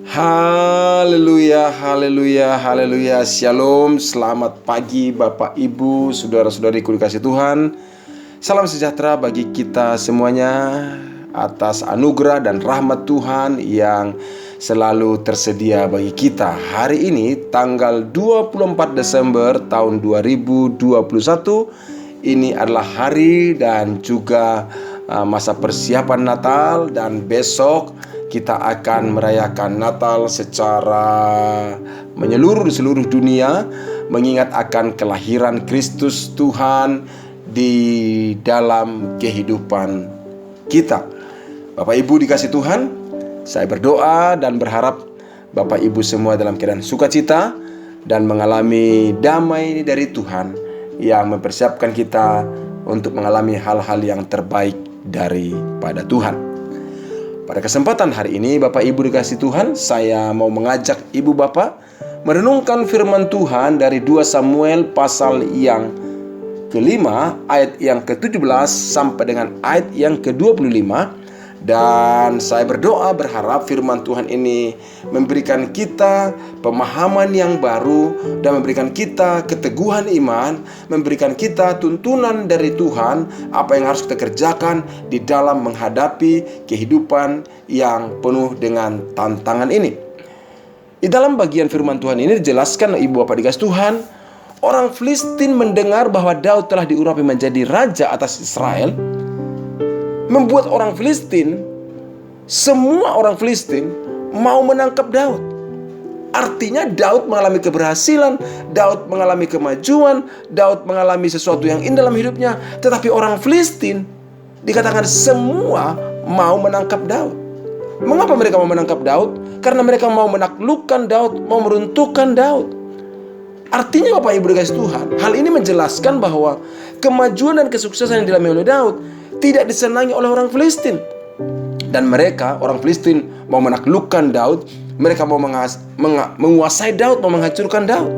Haleluya, haleluya, haleluya. Shalom, selamat pagi Bapak Ibu, saudara-saudariku dikasih Tuhan. Salam sejahtera bagi kita semuanya atas anugerah dan rahmat Tuhan yang selalu tersedia bagi kita. Hari ini tanggal 24 Desember tahun 2021. Ini adalah hari dan juga masa persiapan Natal, dan besok kita akan merayakan Natal secara menyeluruh di seluruh dunia, mengingat akan kelahiran Kristus Tuhan di dalam kehidupan kita. Bapak Ibu dikasih Tuhan, saya berdoa dan berharap Bapak Ibu semua dalam keadaan sukacita dan mengalami damai dari Tuhan yang mempersiapkan kita untuk mengalami hal-hal yang terbaik daripada Tuhan. Pada kesempatan hari ini Bapak Ibu dikasih Tuhan, saya mau mengajak Ibu Bapak merenungkan firman Tuhan dari 2 Samuel pasal yang kelima, ayat yang ke-17 sampai dengan ayat yang ke-25. Dan saya berdoa berharap firman Tuhan ini memberikan kita pemahaman yang baru dan memberikan kita keteguhan iman, memberikan kita tuntunan dari Tuhan apa yang harus kita kerjakan di dalam menghadapi kehidupan yang penuh dengan tantangan ini. Di dalam bagian firman Tuhan ini dijelaskan, Ibu Bapak dikasih Tuhan, orang Filistin mendengar bahwa Daud telah diurapi menjadi raja atas Israel, membuat orang Filistin, semua orang Filistin mau menangkap Daud. Artinya Daud mengalami keberhasilan, Daud mengalami kemajuan, Daud mengalami sesuatu yang indah dalam hidupnya. Tetapi orang Filistin dikatakan semua mau menangkap Daud. Mengapa mereka mau menangkap Daud? Karena mereka mau menaklukkan Daud, mau meruntuhkan Daud. Artinya Bapak Ibu dikasih Tuhan, hal ini menjelaskan bahwa kemajuan dan kesuksesan yang dialami oleh Daud tidak disenangi oleh orang Filistin. Dan mereka, orang Filistin, mau menaklukkan Daud. Mereka mau menguasai Daud, mau menghancurkan Daud.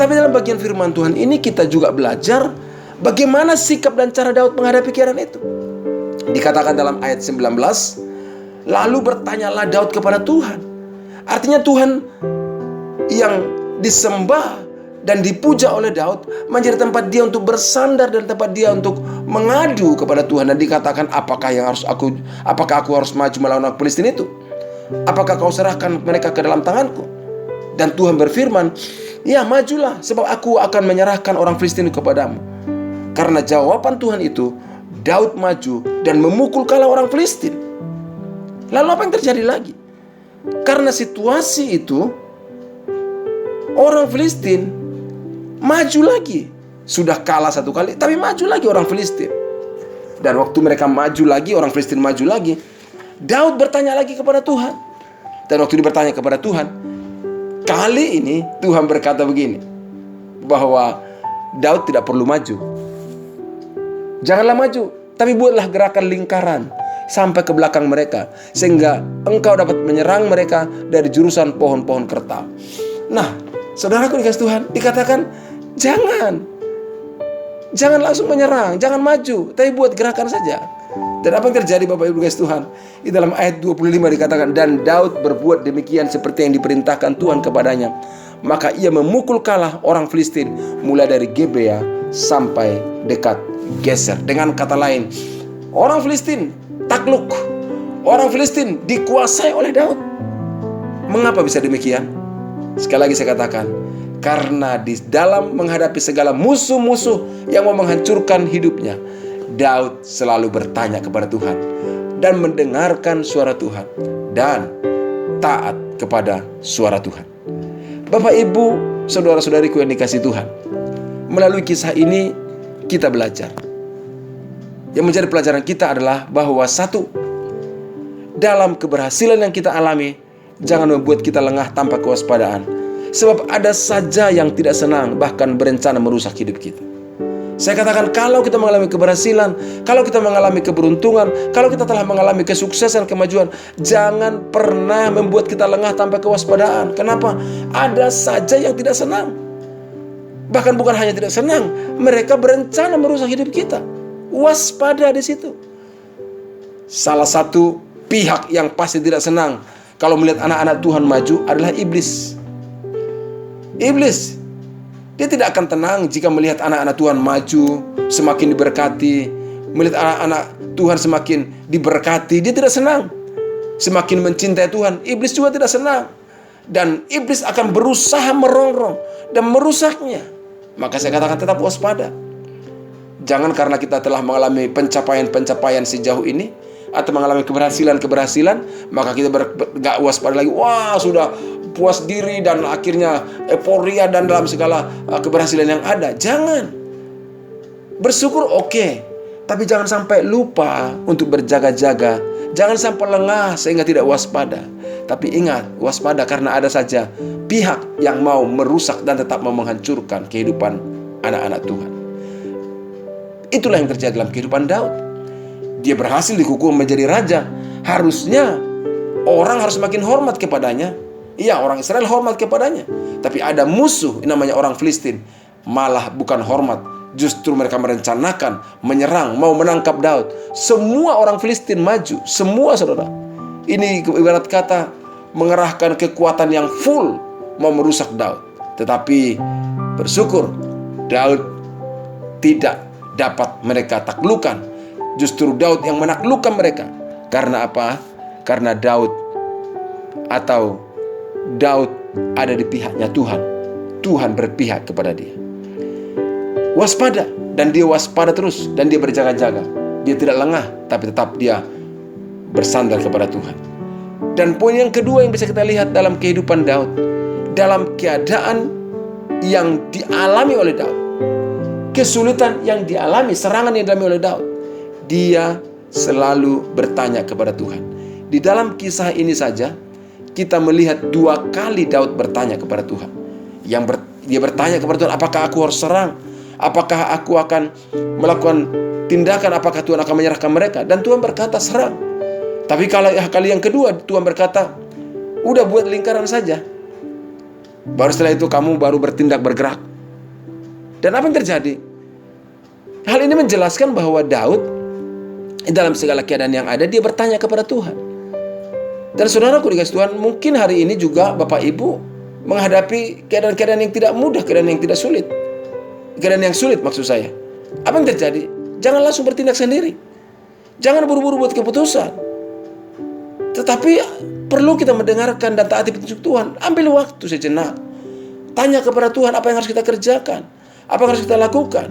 Tapi dalam bagian firman Tuhan ini kita juga belajar bagaimana sikap dan cara Daud menghadapi keadaan itu. Dikatakan dalam ayat 19, lalu bertanyalah Daud kepada Tuhan. Artinya Tuhan yang disembah dan dipuja oleh Daud menjadi tempat dia untuk bersandar dan tempat dia untuk mengadu kepada Tuhan. Dan dikatakan, apakah aku harus maju melawan orang Filistin itu? Apakah kau serahkan mereka ke dalam tanganku? Dan Tuhan berfirman, ya majulah, sebab aku akan menyerahkan orang Filistin kepadamu. Karena jawaban Tuhan itu, Daud maju dan memukul kalah orang Filistin. Lalu apa yang terjadi lagi? Karena situasi itu, orang Filistin maju lagi. Sudah kalah satu kali, tapi maju lagi orang Filistin. Dan waktu mereka maju lagi, orang Filistin maju lagi, Daud bertanya lagi kepada Tuhan. Dan waktu dia bertanya kepada Tuhan, kali ini Tuhan berkata begini, bahwa Daud tidak perlu maju. Janganlah maju, tapi buatlah gerakan lingkaran sampai ke belakang mereka, sehingga engkau dapat menyerang mereka dari jurusan pohon-pohon kertal. Nah, saudaraku dikasih Tuhan, dikatakan Jangan langsung menyerang, jangan maju, tapi buat gerakan saja. Dan apa yang terjadi Bapak Ibu dikasih Tuhan? Di dalam ayat 25 dikatakan, dan Daud berbuat demikian seperti yang diperintahkan Tuhan kepadanya. Maka ia memukul kalah orang Filistin mulai dari Gebea sampai dekat Geser. Dengan kata lain, orang Filistin takluk, orang Filistin dikuasai oleh Daud. Mengapa bisa demikian? Sekali lagi saya katakan, karena di dalam menghadapi segala musuh-musuh yang mau menghancurkan hidupnya, Daud selalu bertanya kepada Tuhan dan mendengarkan suara Tuhan dan taat kepada suara Tuhan. Bapak Ibu, saudara-saudariku yang dikasih Tuhan, melalui kisah ini kita belajar. Yang menjadi pelajaran kita adalah bahwa satu, dalam keberhasilan yang kita alami, jangan membuat kita lengah tanpa kewaspadaan. Sebab ada saja yang tidak senang, bahkan berencana merusak hidup kita. Saya katakan, kalau kita mengalami keberhasilan, kalau kita mengalami keberuntungan, kalau kita telah mengalami kesuksesan, kemajuan, jangan pernah membuat kita lengah tanpa kewaspadaan. Kenapa? Ada saja yang tidak senang. Bahkan bukan hanya tidak senang, mereka berencana merusak hidup kita. Waspada di situ. Salah satu pihak yang pasti tidak senang kalau melihat anak-anak Tuhan maju adalah iblis. Iblis, dia tidak akan tenang jika melihat anak-anak Tuhan maju, semakin diberkati. Melihat anak-anak Tuhan semakin diberkati, dia tidak senang. Semakin mencintai Tuhan, iblis juga tidak senang. Dan iblis akan berusaha merongrong dan merusaknya. Maka saya katakan tetap waspada. Jangan karena kita telah mengalami pencapaian-pencapaian sejauh ini, atau mengalami keberhasilan-keberhasilan, maka kita gak waspada lagi. Wah, sudah puas diri dan akhirnya euforia dan dalam segala keberhasilan yang ada. Jangan. Bersyukur oke, tapi jangan sampai lupa untuk berjaga-jaga. Jangan sampai lengah sehingga tidak waspada. Tapi ingat, waspada karena ada saja pihak yang mau merusak dan tetap mau menghancurkan kehidupan anak-anak Tuhan. Itulah yang terjadi dalam kehidupan Daud. Dia berhasil dikukuh menjadi raja. Harusnya orang harus makin hormat kepadanya. Iya, orang Israel hormat kepadanya. Tapi ada musuh namanya orang Filistin. Malah bukan hormat, justru mereka merencanakan menyerang, mau menangkap Daud. Semua orang Filistin maju, semua saudara. Ini ibarat kata mengerahkan kekuatan yang full mau merusak Daud. Tetapi bersyukur Daud tidak dapat mereka taklukkan. Justru Daud yang menaklukkan mereka. Karena apa? Karena Daud ada di pihaknya Tuhan. Tuhan berpihak kepada dia. Waspada, dan dia waspada terus, dan dia berjaga-jaga. Dia tidak lengah, tapi tetap dia bersandar kepada Tuhan. Dan poin yang kedua yang bisa kita lihat dalam kehidupan Daud, dalam keadaan yang dialami oleh Daud, kesulitan yang dialami, serangan yang dialami oleh Daud, dia selalu bertanya kepada Tuhan. Di dalam kisah ini saja kita melihat 2 kali Daud bertanya kepada Tuhan. Dia bertanya kepada Tuhan, apakah aku harus serang? Apakah aku akan melakukan tindakan? Apakah Tuhan akan menyerahkan mereka? Dan Tuhan berkata, serang. Tapi kali yang kedua Tuhan berkata, udah buat lingkaran saja. Baru setelah itu kamu baru bertindak, bergerak. Dan apa yang terjadi? Hal ini menjelaskan bahwa Daud dalam segala keadaan yang ada, dia bertanya kepada Tuhan. Dan saudaraku dikasih Tuhan, mungkin hari ini juga Bapak Ibu menghadapi keadaan-keadaan yang tidak mudah, keadaan yang tidak sulit. Keadaan yang sulit maksud saya. Apa yang terjadi? Jangan langsung bertindak sendiri. Jangan buru-buru buat keputusan. Tetapi perlu kita mendengarkan dan taati petunjuk Tuhan. Ambil waktu sejenak. Tanya kepada Tuhan apa yang harus kita kerjakan, apa yang harus kita lakukan.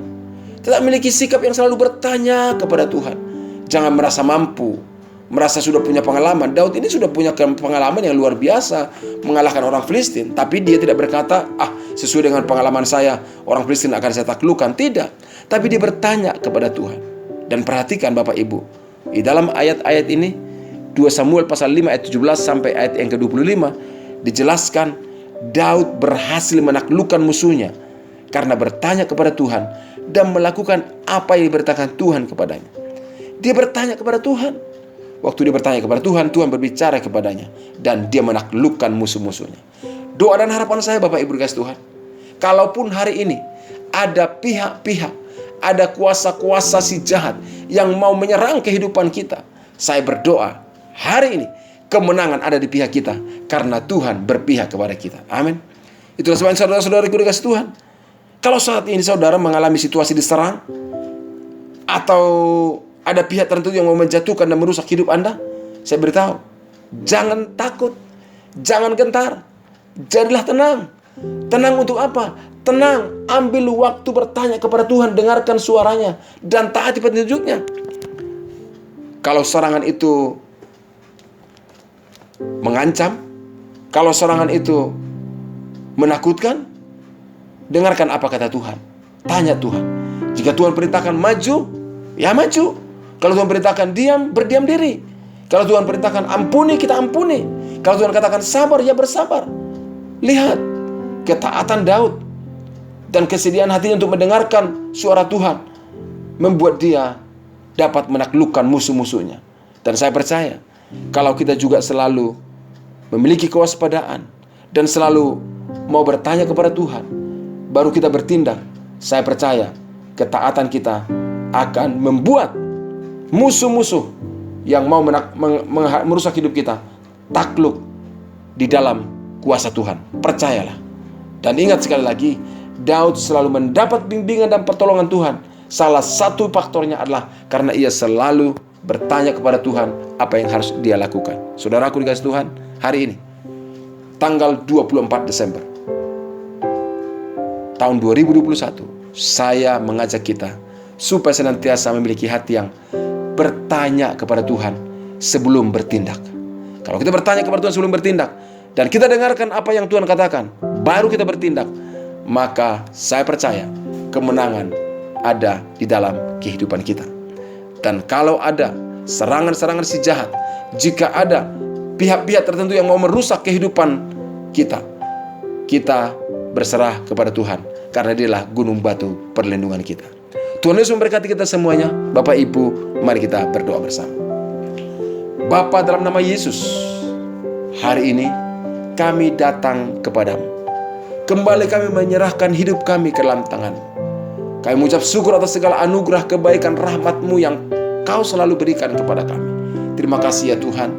Tetap memiliki sikap yang selalu bertanya kepada Tuhan. Jangan merasa mampu, merasa sudah punya pengalaman. Daud ini sudah punya pengalaman yang luar biasa mengalahkan orang Filistin. Tapi dia tidak berkata, sesuai dengan pengalaman saya, orang Filistin akan saya taklukkan. Tidak. Tapi dia bertanya kepada Tuhan. Dan perhatikan Bapak Ibu, di dalam ayat-ayat ini, 2 Samuel pasal 5 ayat 17 sampai ayat yang ke-25, dijelaskan Daud berhasil menaklukkan musuhnya karena bertanya kepada Tuhan dan melakukan apa yang diberitakan Tuhan kepadanya. Dia bertanya kepada Tuhan. Waktu dia bertanya kepada Tuhan, Tuhan berbicara kepadanya. Dan dia menaklukkan musuh-musuhnya. Doa dan harapan saya Bapak Ibu dikasih Tuhan, kalaupun hari ini ada pihak-pihak, ada kuasa-kuasa si jahat yang mau menyerang kehidupan kita, saya berdoa hari ini kemenangan ada di pihak kita, karena Tuhan berpihak kepada kita. Amin. Itulah sebabnya saudara-saudariku dikasih Tuhan, kalau saat ini saudara mengalami situasi diserang, atau ada pihak tertentu yang mau menjatuhkan dan merusak hidup Anda, saya beritahu, jangan takut, jangan gentar, jadilah tenang. Tenang untuk apa? Tenang, ambil waktu bertanya kepada Tuhan, dengarkan suaranya, dan taati petunjuknya. Kalau serangan itu mengancam, kalau serangan itu menakutkan, dengarkan apa kata Tuhan. Tanya Tuhan. Jika Tuhan perintahkan maju, ya maju. Kalau Tuhan perintahkan diam, berdiam diri. Kalau Tuhan perintahkan ampuni, kita ampuni. Kalau Tuhan katakan sabar, ya bersabar. Lihat ketaatan Daud dan kesediaan hatinya untuk mendengarkan suara Tuhan membuat dia dapat menaklukkan musuh-musuhnya. Dan saya percaya, kalau kita juga selalu memiliki kewaspadaan dan selalu mau bertanya kepada Tuhan, baru kita bertindak, saya percaya ketaatan kita akan membuat musuh-musuh yang mau merusak hidup kita takluk di dalam kuasa Tuhan. Percayalah. Dan ingat sekali lagi, Daud selalu mendapat bimbingan dan pertolongan Tuhan. Salah satu faktornya adalah karena ia selalu bertanya kepada Tuhan apa yang harus dia lakukan. Saudaraku dikasih Tuhan, hari ini tanggal 24 Desember tahun 2021, saya mengajak kita supaya senantiasa memiliki hati yang bertanya kepada Tuhan sebelum bertindak. Kalau kita bertanya kepada Tuhan sebelum bertindak, dan kita dengarkan apa yang Tuhan katakan, baru kita bertindak, maka saya percaya kemenangan ada di dalam kehidupan kita. Dan kalau ada serangan-serangan si jahat, jika ada pihak-pihak tertentu yang mau merusak kehidupan kita, kita berserah kepada Tuhan, karena Dialah gunung batu perlindungan kita. Tuhan Yesus memberkati kita semuanya. Bapak Ibu, mari kita berdoa bersama. Bapa, dalam nama Yesus, hari ini kami datang kepadamu. Kembali kami menyerahkan hidup kami ke dalam tangan-Mu. Kami mengucap syukur atas segala anugerah, kebaikan, rahmat-Mu yang Kau selalu berikan kepada kami. Terima kasih ya Tuhan.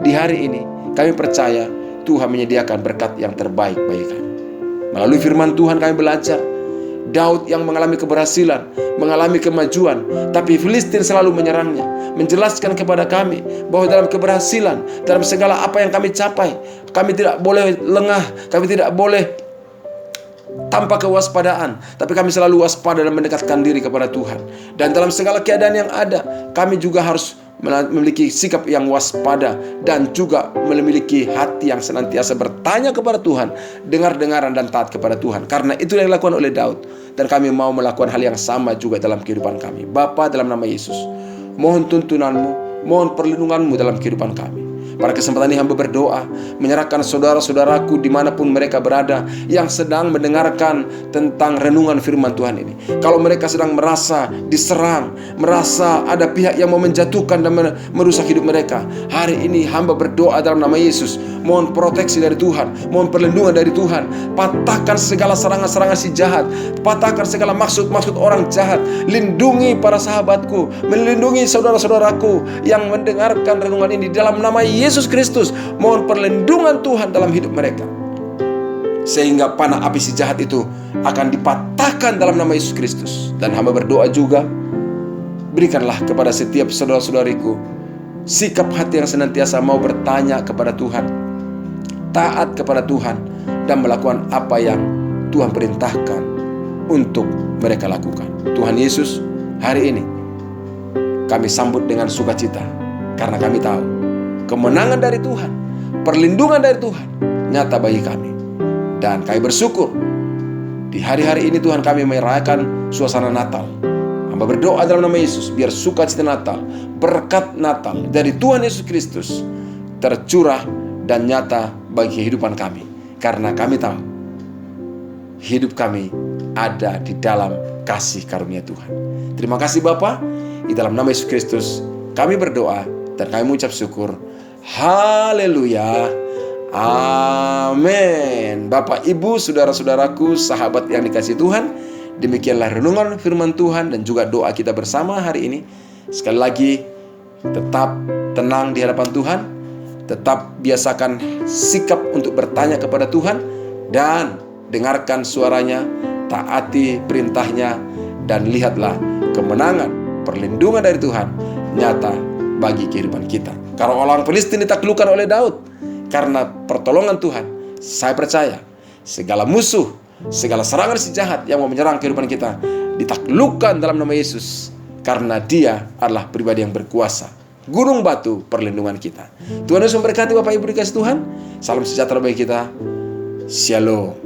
Di hari ini kami percaya Tuhan menyediakan berkat yang terbaik bagi kami. Melalui firman Tuhan kami belajar Daud yang mengalami keberhasilan, mengalami kemajuan, tapi Filistin selalu menyerangnya. Menjelaskan kepada kami bahwa dalam keberhasilan, dalam segala apa yang kami capai, kami tidak boleh lengah, kami tidak boleh tanpa kewaspadaan, tapi kami selalu waspada dan mendekatkan diri kepada Tuhan. Dan dalam segala keadaan yang ada, kami juga harus memiliki sikap yang waspada dan juga memiliki hati yang senantiasa bertanya kepada Tuhan, dengar-dengaran dan taat kepada Tuhan. Karena itu yang dilakukan oleh Daud, dan kami mau melakukan hal yang sama juga dalam kehidupan kami. Bapa, dalam nama Yesus, mohon tuntunan-Mu, mohon perlindungan-Mu dalam kehidupan kami. Pada kesempatan ini hamba berdoa, menyerahkan saudara-saudaraku dimanapun mereka berada, yang sedang mendengarkan tentang renungan firman Tuhan ini. Kalau mereka sedang merasa diserang, merasa ada pihak yang mau menjatuhkan dan merusak hidup mereka, hari ini hamba berdoa dalam nama Yesus, mohon proteksi dari Tuhan, mohon perlindungan dari Tuhan. Patahkan segala serangan-serangan si jahat, patahkan segala maksud-maksud orang jahat. Lindungi para sahabatku, melindungi saudara-saudaraku yang mendengarkan renungan ini dalam nama Yesus Kristus. Mohon perlindungan Tuhan dalam hidup mereka, sehingga panah api si jahat itu akan dipatahkan dalam nama Yesus Kristus. Dan hamba berdoa juga, berikanlah kepada setiap saudara-saudariku sikap hati yang senantiasa mau bertanya kepada Tuhan, taat kepada Tuhan, dan melakukan apa yang Tuhan perintahkan untuk mereka lakukan. Tuhan Yesus, hari ini kami sambut dengan sukacita, karena kami tahu kemenangan dari Tuhan, perlindungan dari Tuhan nyata bagi kami. Dan kami bersyukur di hari-hari ini Tuhan kami merayakan suasana Natal. Hamba berdoa dalam nama Yesus, biar sukacita Natal, berkat Natal dari Tuhan Yesus Kristus tercurah dan nyata bagi kehidupan kami. Karena kami tahu hidup kami ada di dalam kasih karunia Tuhan. Terima kasih Bapa, di dalam nama Yesus Kristus kami berdoa dan kami mengucap syukur. Haleluya. Amin. Bapak, Ibu, saudara-saudaraku, sahabat yang dikasihi Tuhan, demikianlah renungan firman Tuhan dan juga doa kita bersama hari ini. Sekali lagi, tetap tenang di hadapan Tuhan, tetap biasakan sikap untuk bertanya kepada Tuhan, dan dengarkan suaranya, taati perintahnya, dan lihatlah kemenangan, perlindungan dari Tuhan nyata bagi kehidupan kita. Kalau orang Filistin ditaklukkan oleh Daud karena pertolongan Tuhan, saya percaya segala musuh, segala serangan si jahat yang mau menyerang kehidupan kita ditaklukkan dalam nama Yesus, karena Dia adalah pribadi yang berkuasa, gunung batu perlindungan kita. Tuhan Yesus memberkati Bapak Ibu dikasih Tuhan. Salam sejahtera bagi kita. Shalom.